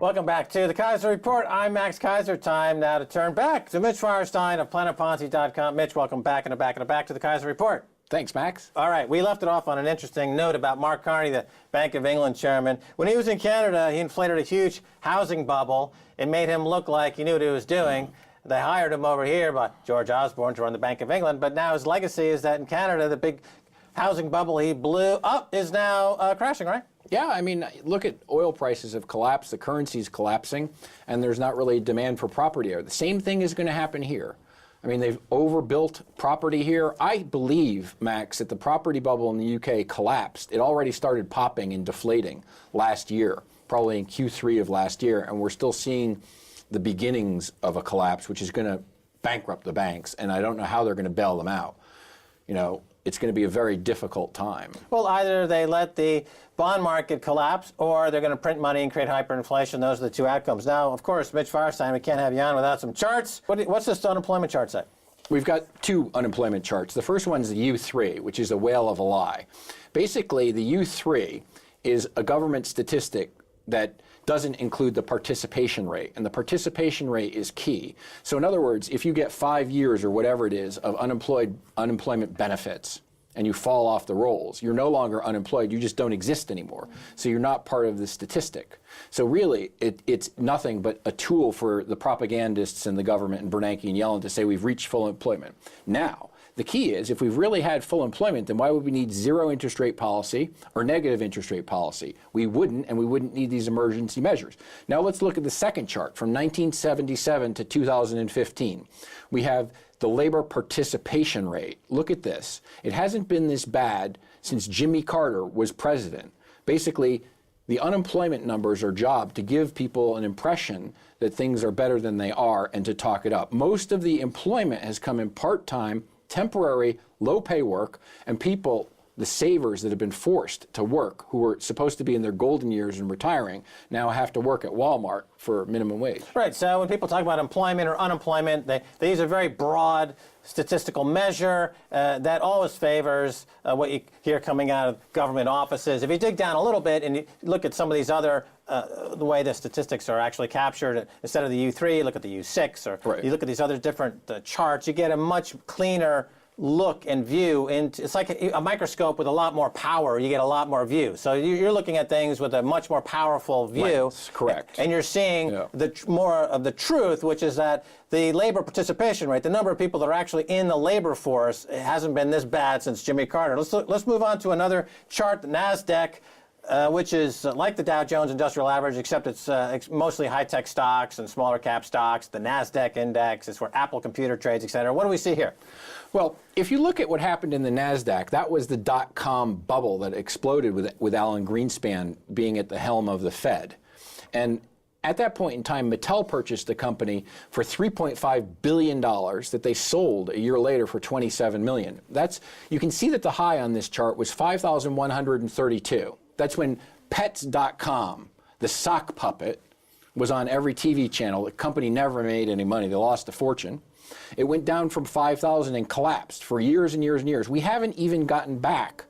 Welcome back to the Keiser Report. I'm Max Keiser. Time now to turn back to Mitch Feierstein of PlanetPonzi.com. Mitch, welcome back to the Keiser Report. Thanks, Max. All right, we left it off on an interesting note about Mark Carney, the Bank of England chairman. When he was in Canada, he inflated a huge housing bubble. It made him look like he knew what he was doing. They hired him over here by George Osborne to run the Bank of England, but now his legacy is that in Canada, the big housing bubble he blew up is now crashing, right? Yeah, I mean, look at oil prices have collapsed, the currency's collapsing, and there's not really demand for property here. The same thing is going to happen here. I mean, they've overbuilt property here. I believe, Max, that the property bubble in the UK collapsed. It already started popping and deflating last year, probably in Q3 of last year, and we're still seeing the beginnings of a collapse, which is going to bankrupt the banks, and I don't know how they're going to bail them out. You know, it's going to be a very difficult time. Well, either they let the bond market collapse or they're going to print money and create hyperinflation. Those are the two outcomes. Now, of course, Mitch Feierstein, we can't have you on without some charts. What's this unemployment chart say? We've got two unemployment charts. The first one's the U3, which is a whale of a lie. Basically, the U3 is a government statistic that doesn't include the participation rate, and the participation rate is key. So in other words, if you get 5 years or whatever it is of unemployment benefits and you fall off the rolls, you're no longer unemployed, you just don't exist anymore. So you're not part of the statistic. So really, it's nothing but a tool for the propagandists and the government and Bernanke and Yellen to say we've reached full employment. Now, the key is, if we've really had full employment, then why would we need zero interest rate policy or negative interest rate policy? We wouldn't, and we wouldn't need these emergency measures. Now let's look at the second chart from 1977 to 2015. We have the labor participation rate. Look at this. It hasn't been this bad since Jimmy Carter was president. Basically, the unemployment numbers are job to give people an impression that things are better than they are and to talk it up. Most of the employment has come in part-time, temporary, low-pay work, and people, the savers that have been forced to work, who were supposed to be in their golden years and retiring, now have to work at Walmart for minimum wage. Right, so when people talk about employment or unemployment, they use a very broad statistical measure that always favors what you hear coming out of government offices. If you dig down a little bit and you look at some of these other, the way the statistics are actually captured, instead of the U3, you look at the U6, or right. You look at these other different charts, you get a much cleaner look and view into, it's like a microscope with a lot more power. You get a lot more view. So you're looking at things with a much more powerful view. Right, that's correct. And you're seeing more of the truth, which is that the labor participation rate, the number of people that are actually in the labor force, it hasn't been this bad since Jimmy Carter. Let's move on to another chart, the NASDAQ. Which is like the Dow Jones Industrial Average, except it's mostly high-tech stocks and smaller cap stocks. The NASDAQ index is where Apple computer trades, et cetera. What do we see here? Well, if you look at what happened in the NASDAQ, that was the dot-com bubble that exploded with Alan Greenspan being at the helm of the Fed. And at that point in time, Mattel purchased the company for $3.5 billion that they sold a year later for $27 million. You can see that the high on this chart was 5,132. That's when Pets.com, the sock puppet, was on every TV channel. The company never made any money. They lost a fortune. It went down from 5,000 and collapsed for years and years and years. We haven't even gotten back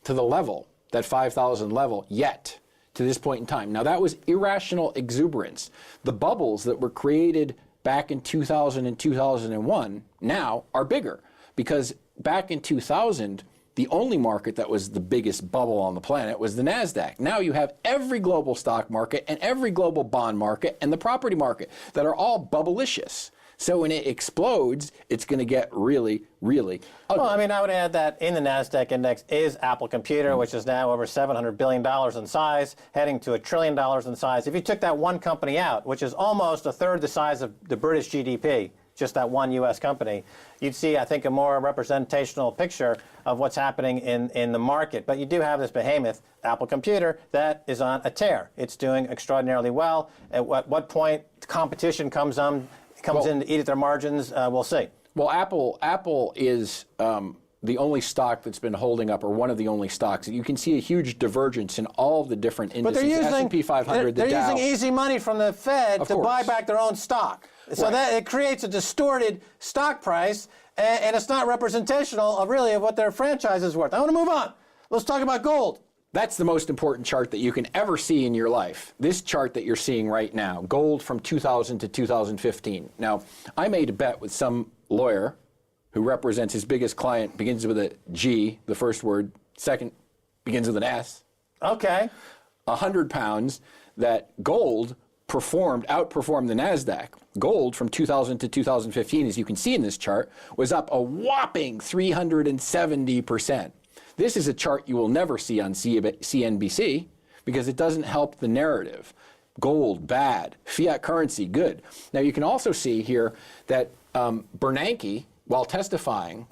to the level, that 5,000 level, yet to this point in time. Now, that was irrational exuberance. The bubbles that were created back in 2000 and 2001 now are bigger, because back in 2000, the only market that was the biggest bubble on the planet was the NASDAQ. Now you have every global stock market and every global bond market and the property market that are all bubblicious. So when it explodes, it's going to get really, really ugly. Well, I mean, I would add that in the NASDAQ index is Apple Computer, which is now over $700 billion in size, heading to $1 trillion in size. If you took that one company out, which is almost a third the size of the British GDP, just that one U.S. company, you'd see, I think, a more representational picture of what's happening in the market. But you do have this behemoth, Apple Computer, that is on a tear. It's doing extraordinarily well. At what point competition comes in to eat at their margins, we'll see. Well, Apple is the only stock that's been holding up, or one of the only stocks. You can see a huge divergence in all of the different indices. But they're using S&P 500, the Dow. Using easy money from the Fed to buy back their own stock. So that it creates a distorted stock price, and it's not representational of really of what their franchise is worth. I want to move on. Let's talk about gold. That's the most important chart that you can ever see in your life. This chart that you're seeing right now, gold from 2000 to 2015. Now, I made a bet with some lawyer who represents his biggest client, begins with a G, the first word, second begins with an S. Okay. 100 pounds, that gold outperformed the NASDAQ. Gold from 2000 to 2015, as you can see in this chart, was up a whopping 370%. This is a chart you will never see on CNBC because it doesn't help the narrative. Gold, bad. Fiat currency, good. Now you can also see here that Bernanke, while testifying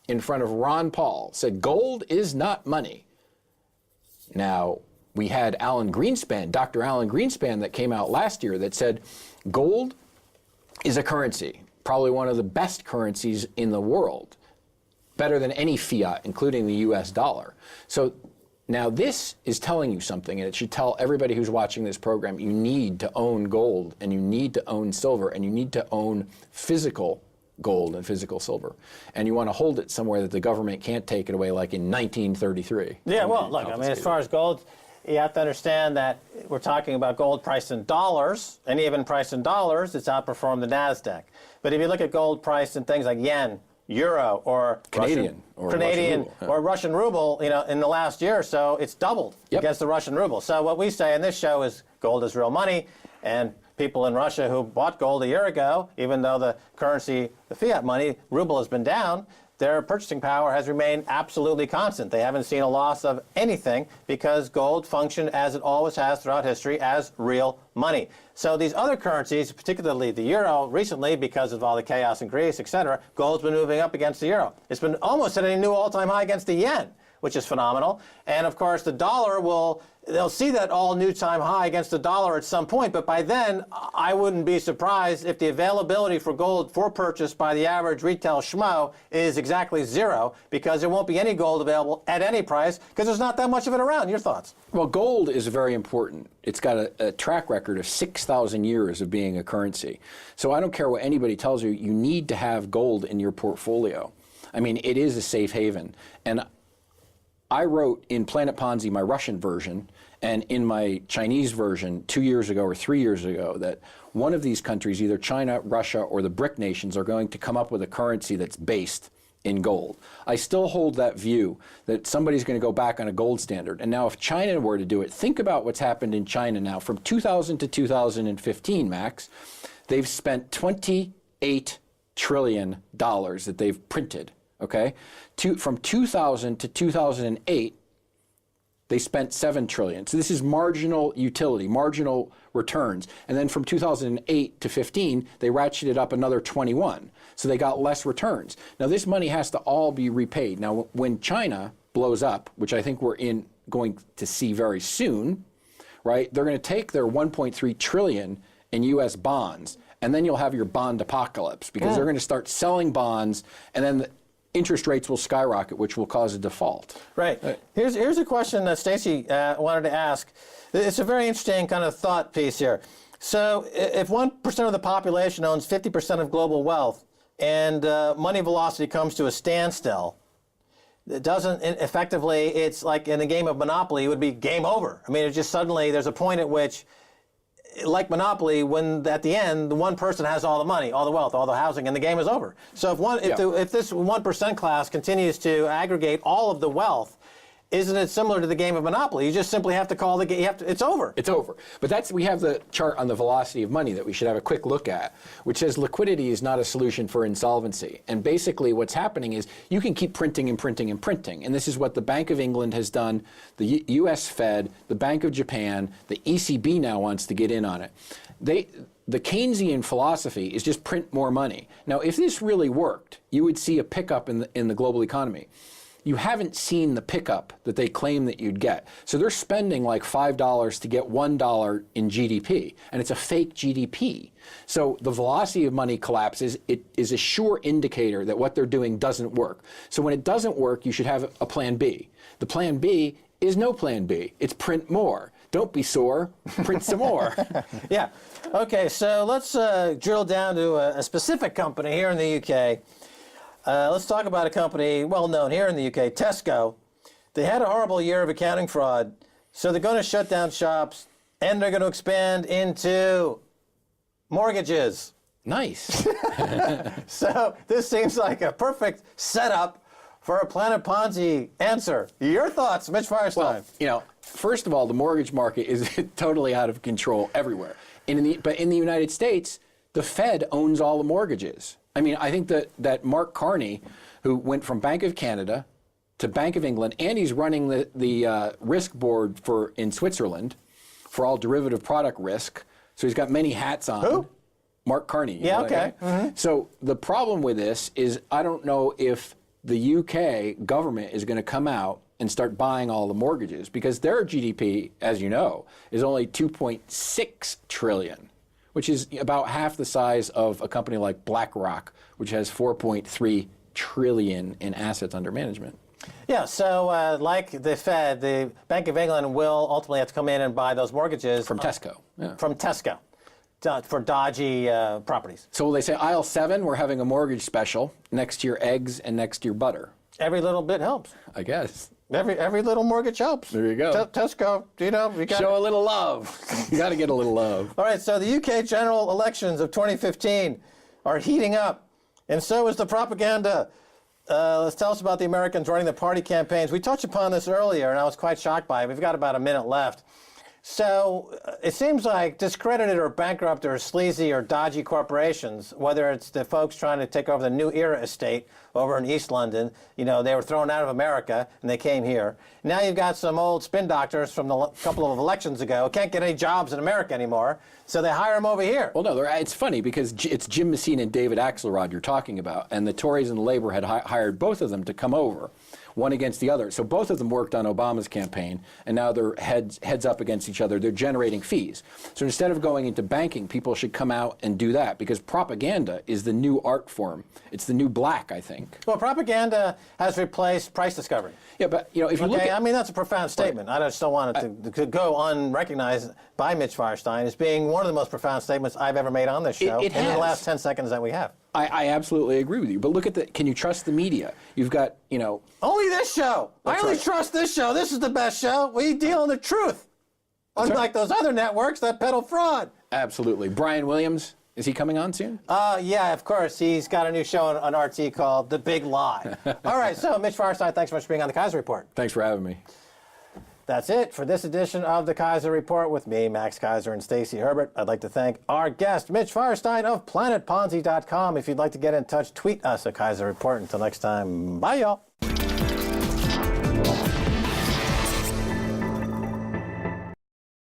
in front of Ron Paul, said gold is not money. Now, we had Alan Greenspan, Dr. Alan Greenspan, that came out last year that said gold is a currency, probably one of the best currencies in the world, better than any fiat, including the US dollar. So now this is telling you something, and it should tell everybody who's watching this program, you need to own gold, and you need to own silver, and you need to own physical gold and physical silver. And you want to hold it somewhere that the government can't take it away, like in 1933. Yeah, well, look, I mean, as far as gold, you have to understand that we're talking about gold priced in dollars, and even priced in dollars, it's outperformed the NASDAQ. But if you look at gold priced in things like yen, euro, or Canadian Russian ruble, you know, in the last year or so, it's doubled against the Russian ruble. So what we say in this show is gold is real money, and people in Russia who bought gold a year ago, even though the currency, the fiat money, ruble has been down, their purchasing power has remained absolutely constant. They haven't seen a loss of anything because gold functioned as it always has throughout history as real money. So these other currencies, particularly the euro, recently because of all the chaos in Greece, etc., gold's been moving up against the euro. It's been almost at a new all-time high against the yen, which is phenomenal. And of course, the dollar they'll see that all-time high against the dollar at some point, but by then, I wouldn't be surprised if the availability for gold for purchase by the average retail schmo is exactly zero, because there won't be any gold available at any price, because there's not that much of it around. Your thoughts? Well, gold is very important. It's got a track record of 6,000 years of being a currency. So I don't care what anybody tells you, you need to have gold in your portfolio. I mean, it is a safe haven. And I wrote in Planet Ponzi, my Russian version, and in my Chinese version 2 years ago or 3 years ago, that one of these countries, either China, Russia, or the BRIC nations, are going to come up with a currency that's based in gold. I still hold that view that somebody's going to go back on a gold standard. And now if China were to do it, think about what's happened in China now. From 2000 to 2015, Max, they've spent $28 trillion that they've printed. Okay, from 2000 to 2008, they spent 7 trillion. So this is marginal utility, marginal returns. And then from 2008 to 15, they ratcheted up another 21. So they got less returns. Now this money has to all be repaid. Now when China blows up, which I think we're going to see very soon, right? They're going to take their 1.3 trillion in U.S. bonds, and then you'll have your bond apocalypse, because they're going to start selling bonds, and then interest rates will skyrocket, which will cause a default. Right. Here's a question that Stacy wanted to ask. It's a very interesting kind of thought piece here. So if 1% of the population owns 50% of global wealth, and money velocity comes to a standstill, it doesn't effectively, it's like in a game of Monopoly, it would be game over. I mean, it just suddenly, there's a point at which, like Monopoly, when at the end, the one person has all the money, all the wealth, all the housing, and the game is over. So if this 1% class continues to aggregate all of the wealth, isn't it similar to the game of Monopoly? You just simply have to call the game, it's over. It's over. But we have the chart on the velocity of money that we should have a quick look at, which says liquidity is not a solution for insolvency. And basically what's happening is you can keep printing and printing and printing. And this is what the Bank of England has done, the US Fed, the Bank of Japan, the ECB now wants to get in on it. The Keynesian philosophy is just print more money. Now, if this really worked, you would see a pickup in the global economy. You haven't seen the pickup that they claim that you'd get. So they're spending like $5 to get $1 in GDP, and it's a fake GDP. So the velocity of money collapses. It is a sure indicator that what they're doing doesn't work. So when it doesn't work, you should have a plan B. The plan B is no plan B. It's print more. Don't be sore, print some more. Yeah. Okay, so let's drill down to a specific company here in the UK. Let's talk about a company well known here in the UK, Tesco. they had a horrible year of accounting fraud, so they're going to shut down shops, and they're going to expand into mortgages. Nice. So this seems like a perfect setup for a Planet Ponzi answer. Your thoughts, Mitch Feierstein? Well, you know, first of all, the mortgage market is totally out of control everywhere. But in the United States, the Fed owns all the mortgages. I mean, I think that Mark Carney, who went from Bank of Canada to Bank of England, and he's running the risk board in Switzerland for all derivative product risk. So he's got many hats on. Who? Mark Carney. Yeah, okay. Mm-hmm. So the problem with this is I don't know if the UK government is going to come out and start buying all the mortgages because their GDP, as you know, is only 2.6 trillion, which is about half the size of a company like BlackRock, which has 4.3 trillion in assets under management. Yeah, so like the Fed, the Bank of England will ultimately have to come in and buy those mortgages. From Tesco. Yeah. From Tesco for dodgy properties. So will they say, aisle 7, we're having a mortgage special next to your eggs and next to your butter? Every little bit helps. I guess. Every little mortgage helps. There you go. Tesco, you know. You got Show a little love. You got to get a little love. All right, so the UK general elections of 2015 are heating up, and so is the propaganda. Let's tell us about the Americans running the party campaigns. We touched upon this earlier, and I was quite shocked by it. We've got about a minute left. So it seems like discredited or bankrupt or sleazy or dodgy corporations, whether it's the folks trying to take over the New Era estate over in East London, you know, they were thrown out of America and they came here. Now you've got some old spin doctors from a couple of elections ago, can't get any jobs in America anymore, so they hire them over here. Well, no, it's funny because it's Jim Messina and David Axelrod you're talking about, and the Tories and the Labour had hired both of them to come over, one against the other. So both of them worked on Obama's campaign, and now they're heads up against each other. They're generating fees. So instead of going into banking, people should come out and do that because propaganda is the new art form. It's the new black, I think. Well, propaganda has replaced price discovery. Yeah, but you know, if you look at, I mean, that's a profound statement. Right. I just don't want it to go unrecognized by Mitch Feierstein as being one of the most profound statements I've ever made on this show in the last 10 seconds that we have. I absolutely agree with you. But look at can you trust the media? You've got, you know. Only this show. I only trust this show. This is the best show. We deal in the truth. Unlike those other networks that peddle fraud. Absolutely. Brian Williams, is he coming on soon? Yeah, of course. He's got a new show on RT called The Big Lie. All right, so Mitch Feierstein, thanks so much for being on the Keiser Report. Thanks for having me. That's it for this edition of the Keiser Report with me, Max Keiser, and Stacey Herbert. I'd like to thank our guest, Mitch Feierstein of PlanetPonzi.com. If you'd like to get in touch, tweet us at Keiser Report. Until next time, bye, y'all.